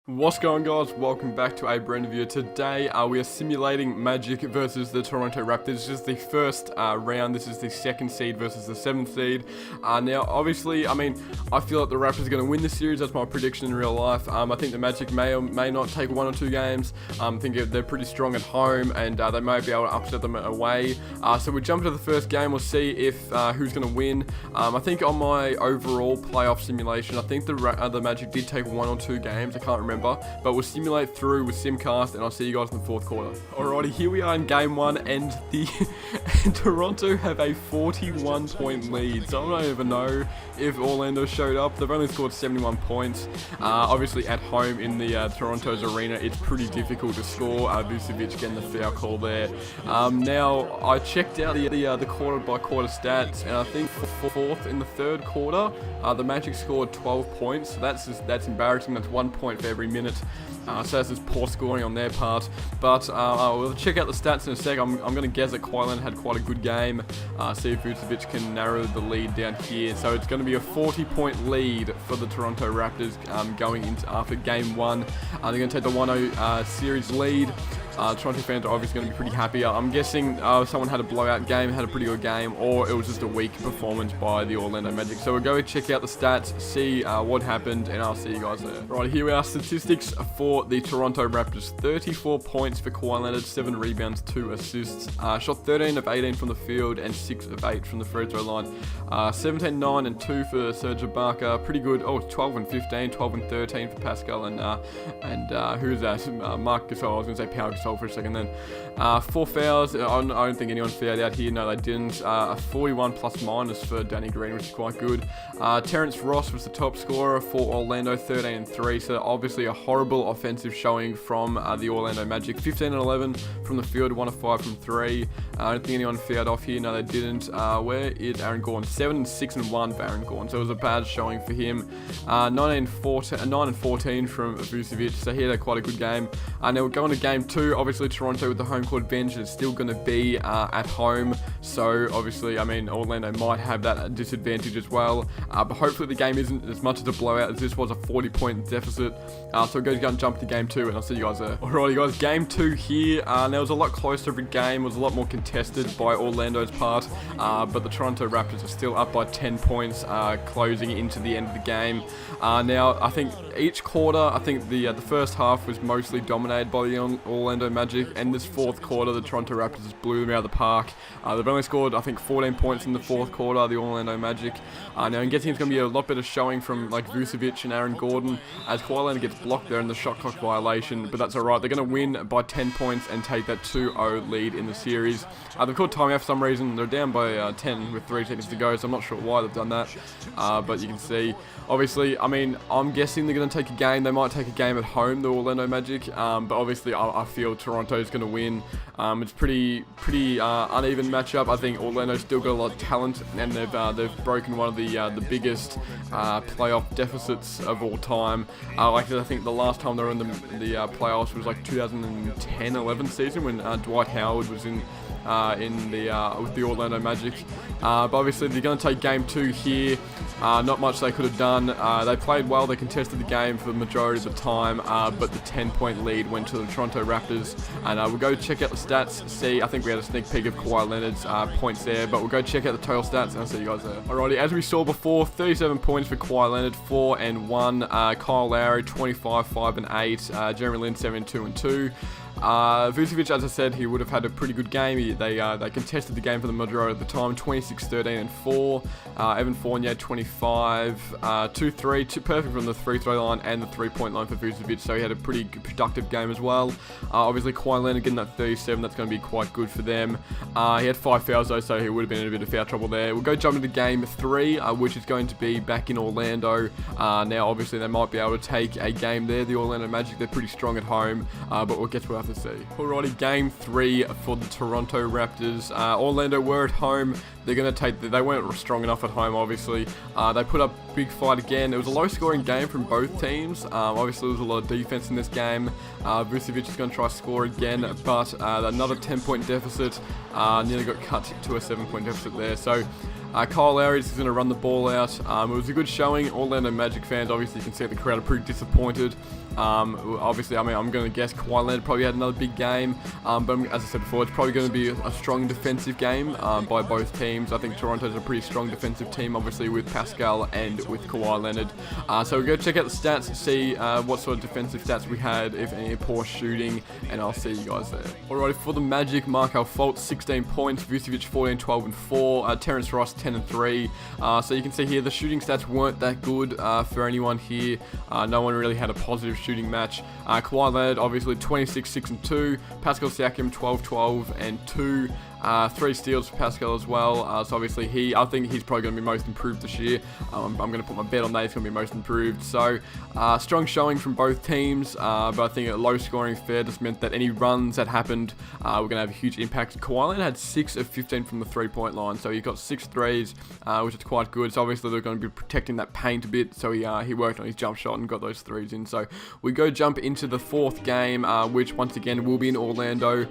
What's going on, guys? Welcome back to a brand new video. Today we are simulating Magic versus the Toronto Raptors. This is the first round. This is the second seed versus the 7th seed. Now obviously, I feel like the Raptors are going to win this series. That's my prediction in real life. I think the Magic may or may not take one or two games. I think they're pretty strong at home, and they may be able to upset them away. So we jump to the first game. We'll see if who's going to win. I think on my overall playoff simulation, I think the Magic did take one or two games. I can't remember. But we'll simulate through with Simcast, and I'll see you guys in the fourth quarter. Alrighty, here we are in game one, and Toronto have a 41-point lead. So I don't even know if Orlando showed up. They've only scored 71 points. Obviously at home in the Toronto's arena, it's pretty difficult to score. Vucevic getting the foul call there. Now I checked out the quarter by quarter stats, and I think fourth in the third quarter, the Magic scored 12 points. So that's embarrassing. That's 1 point for every minute. So that's just poor scoring on their part. But we'll check out the stats in a sec. I'm going to guess that Kawhi Leonard had quite a good game. See if Vucevic can narrow the lead down here. So it's going to be a 40-point lead for the Toronto Raptors going into after game one. They're going to take the 1-0 series lead. Toronto fans are obviously going to be pretty happy. I'm guessing someone had a blowout game, had a pretty good game, or it was just a weak performance by the Orlando Magic. So we'll go check out the stats, see what happened, and I'll see you guys there. Right, here we are. Statistics for the Toronto Raptors. 34 points for Kawhi Leonard, 7 rebounds, 2 assists. Shot 13 of 18 from the field and 6 of 8 from the free throw line. 17, 9, and 2 for Serge Ibaka. Pretty good. Oh, 12 and 15, 12 and 13 for Pascal, and who's that? Mark Gasol. I was going to say Pau Gasol for a second then. 4 fouls. I don't think anyone fouled out here. No, they didn't. A 41 plus minus for Danny Green, which is quite good. Terrence Ross was the top scorer for Orlando, 13 and 3. So obviously a horrible offensive showing from the Orlando Magic. 15 and 11 from the field, 1 of 5 from 3. I don't think anyone fouled off here. No, they didn't. Where is Aaron Gordon? 7 and 6 and 1 for Aaron Gordon. So it was a bad showing for him. 9 and 14 from Vucevic. So he had quite a good game. Now we're going to game 2. Obviously, Toronto with the home court advantage is still going to be at home. So, obviously, Orlando might have that disadvantage as well. But hopefully the game isn't as much as a blowout as this was a 40-point deficit. So we'll go and jump to game 2, and I'll see you guys there. Alrighty, guys, game 2 here. Now, it was a lot closer of a game. It was a lot more contested by Orlando's part. But the Toronto Raptors are still up by 10 points, closing into the end of the game. Now, I think each quarter, the first half was mostly dominated by the Orlando Magic, and this fourth quarter, the Toronto Raptors just blew them out of the park. They've only scored, 14 points in the fourth quarter, the Orlando Magic. Now, I'm guessing it's going to be a lot better showing from Vucevic and Aaron Gordon, as Kawhi Leonard gets blocked there in the shot clock violation, but that's alright. They're going to win by 10 points and take that 2-0 lead in the series. They've called timeout for some reason. They're down by 10 with 3 seconds to go, so I'm not sure why they've done that. But you can see, obviously, I'm guessing they're going to take a game. They might take a game at home, the Orlando Magic, but obviously I feel Toronto's going to win. It's pretty uneven matchup. I think Orlando's still got a lot of talent, and they've broken one of the biggest playoff deficits of all time. I think the last time they were in the playoffs was 2010-11 season when Dwight Howard was with the Orlando Magic. But obviously they're going to take game 2 here. Not much they could have done. They played well. They contested the game for the majority of the time, but the 10-point lead went to the Toronto Raptors. And we'll go check out the stats. See, I think we had a sneak peek of Kawhi Leonard's points there, but we'll go check out the total stats, and I'll see you guys there. Alrighty, as we saw before, 37 points for Kawhi Leonard, 4 and 1. Kyle Lowry, 25, 5 and 8. Jeremy Lin, 7, 2 and 2. Vucevic, as I said, he would have had a pretty good game. They contested the game for the majority of the time, 26, 13 and 4. Evan Fournier, 25, 2, 3, perfect from the free throw line and the 3-point line for Vucevic, so he had a pretty productive game as well. Obviously, Kawhi Leonard getting that 37, that's going to be quite good for them. He had 5 fouls though, so he would have been in a bit of foul trouble there. We'll go jump into game 3, which is going to be back in Orlando. Now, obviously, they might be able to take a game there. The Orlando Magic, they're pretty strong at home, but we'll get to our to see. Alrighty, game 3 for the Toronto Raptors. Orlando were at home. They're going to take. They weren't strong enough at home, obviously. They put up big fight again. It was a low-scoring game from both teams. Obviously, there was a lot of defense in this game. Vucevic is going to try to score again, but another 10-point deficit. Nearly got cut to a 7-point deficit there. So Kyle Lowry is going to run the ball out. It was a good showing. Orlando Magic fans, obviously, you can see the crowd are pretty disappointed. Obviously, I mean, I'm going to guess Kawhi Leonard probably had another big game, but as I said before, it's probably going to be a strong defensive game by both teams. I think Toronto's a pretty strong defensive team, obviously, with Pascal and with Kawhi Leonard. So we'll go check out the stats and see what sort of defensive stats we had, if any poor shooting, and I'll see you guys there. Alrighty, for the Magic, Markel Fultz, 16 points, Vucevic 14, 12, and 4, Terrence Ross 10 and 3. So you can see here the shooting stats weren't that good for anyone here. No one really had a positive shooting match. Kawhi Leonard obviously 26, 6, and 2. Pascal Siakam 12, 12, and 2. 3 steals for Pascal as well. So obviously I think he's probably going to be most improved this year. I'm going to put my bet on that he's going to be most improved. So strong showing from both teams, but I think a low scoring affair just meant that any runs that happened were going to have a huge impact. Kawhi Leonard had 6 of 15 from the 3-point line, so he got 6 threes, which is quite good. So obviously they're going to be protecting that paint a bit, so he worked on his jump shot and got those threes in. So we go jump into the 4th game, which once again will be in Orlando.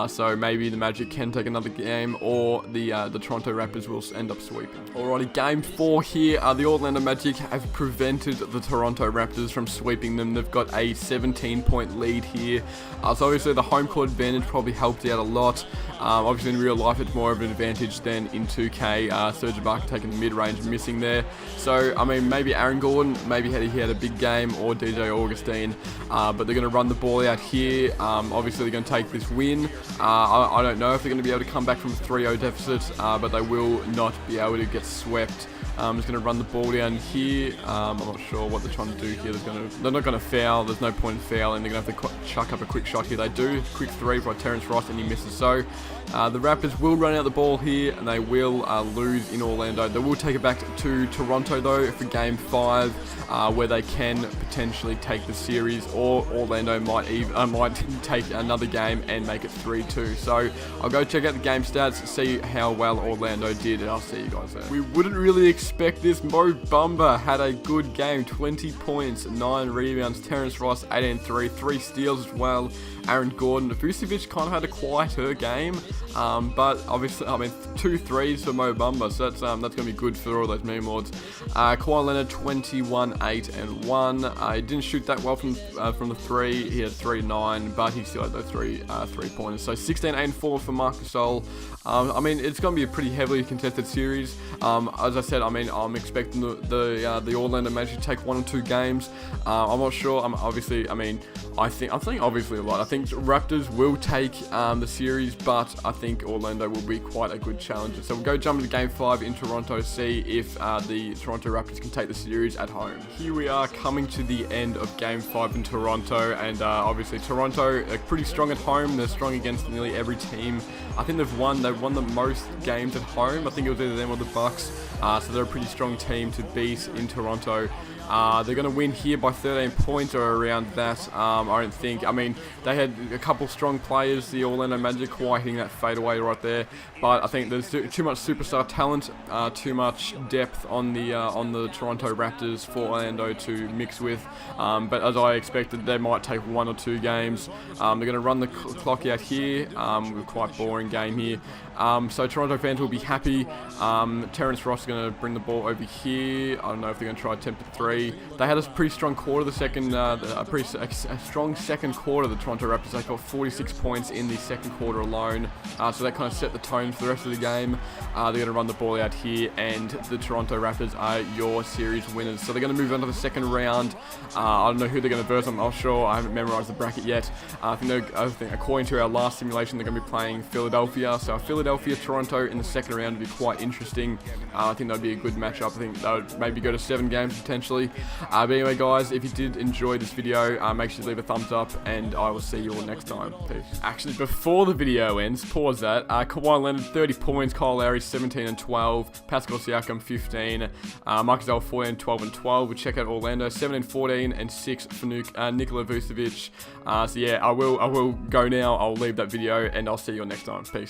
So maybe the Magic can take another game, or the Toronto Raptors will end up sweeping. Alrighty, game 4 here. The Orlando Magic have prevented the Toronto Raptors from sweeping them. They've got a 17-point lead here. So obviously the home court advantage probably helped out a lot. Obviously in real life it's more of an advantage than in 2K. Serge Ibaka taking the mid-range, missing there. So I mean, maybe Aaron Gordon, maybe he had a big game, or DJ Augustine, but they're going to run the ball out here. Obviously they're going to take this win. I don't know if they're going to be able to come back from a 3-0 deficit, but they will not be able to get swept. Just going to run the ball down here. I'm not sure what they're trying to do here. They're not going to foul. There's no point in fouling. They're going to have to chuck up a quick shot here. They do. Quick 3 by Terrence Ross, and he misses. So the Raptors will run out the ball here, and they will lose in Orlando. They will take it back to Toronto, though, for Game 5, where they can potentially take the series, or Orlando might take another game and make it 3-2. So I'll go check out the game stats, see how well Orlando did, and I'll see you guys there. We wouldn't really expect this. Mo Bamba had a good game, 20 points, 9 rebounds. Terrence Ross 18-3, 3 steals as well. Aaron Gordon, Vucevic kind of had a quieter game, but obviously, I mean, 2 threes for Mo Bamba, so that's going to be good for all those meme lords. Kawhi Leonard 21, 8, and 1. He didn't shoot that well from the 3. He had 3-9, but he still had those 3 pointers. So 16, 8, and 4 for Marc Gasol. I mean, it's going to be a pretty heavily contested series. As I said, I mean, I'm expecting the Orlando Magic to take 1 or 2 games. I'm not sure. I think obviously a lot. I think Raptors will take the series, but I think Orlando will be quite a good challenger. So we'll go jump into Game 5 in Toronto, see if the Toronto Raptors can take the series at home. Here we are coming to the end of Game 5 in Toronto, and obviously Toronto are pretty strong at home. They're strong against nearly every team. I think they've won the most games at home. I think it was either them or the Bucks. So they're a pretty strong team to beat in Toronto. They're going to win here by 13 points or around that. I don't think. I mean, they had a couple strong players, the Orlando Magic, Kawhi hitting that fadeaway right there. But I think there's too much superstar talent, too much depth on the Toronto Raptors for Orlando to mix with. But as I expected, they might take 1 or 2 games. They're going to run the clock out here. Quite boring game here. So Toronto fans will be happy. Terrence Ross is going to bring the ball over here. I don't know if they're going to try attempt a 3. They had a pretty strong quarter, a strong second quarter, the Toronto Raptors. They got 46 points in the second quarter alone. So that kind of set the tone for the rest of the game. They're going to run the ball out here, and the Toronto Raptors are your series winners. So they're going to move on to the second round. I don't know who they're going to verse. I'm not sure. I haven't memorized the bracket yet. I think according to our last simulation, they're going to be playing Philadelphia. So Philadelphia, Toronto in the second round would be quite interesting. I think that would be a good matchup. I think that would maybe go to 7 games potentially. But anyway, guys, if you did enjoy this video, make sure to leave a thumbs up, and I will see you all next time. Peace. Actually, before the video ends, pause that. Kawhi Leonard 30 points, Kyle Lowry 17 and 12, Pascal Siakam 15, Marc Gasol 14, 12 and 12. We'll check out Orlando 17, 14 and 6 for Nikola Vucevic. So yeah, I will go now. I'll leave that video, and I'll see you all next time. Peace.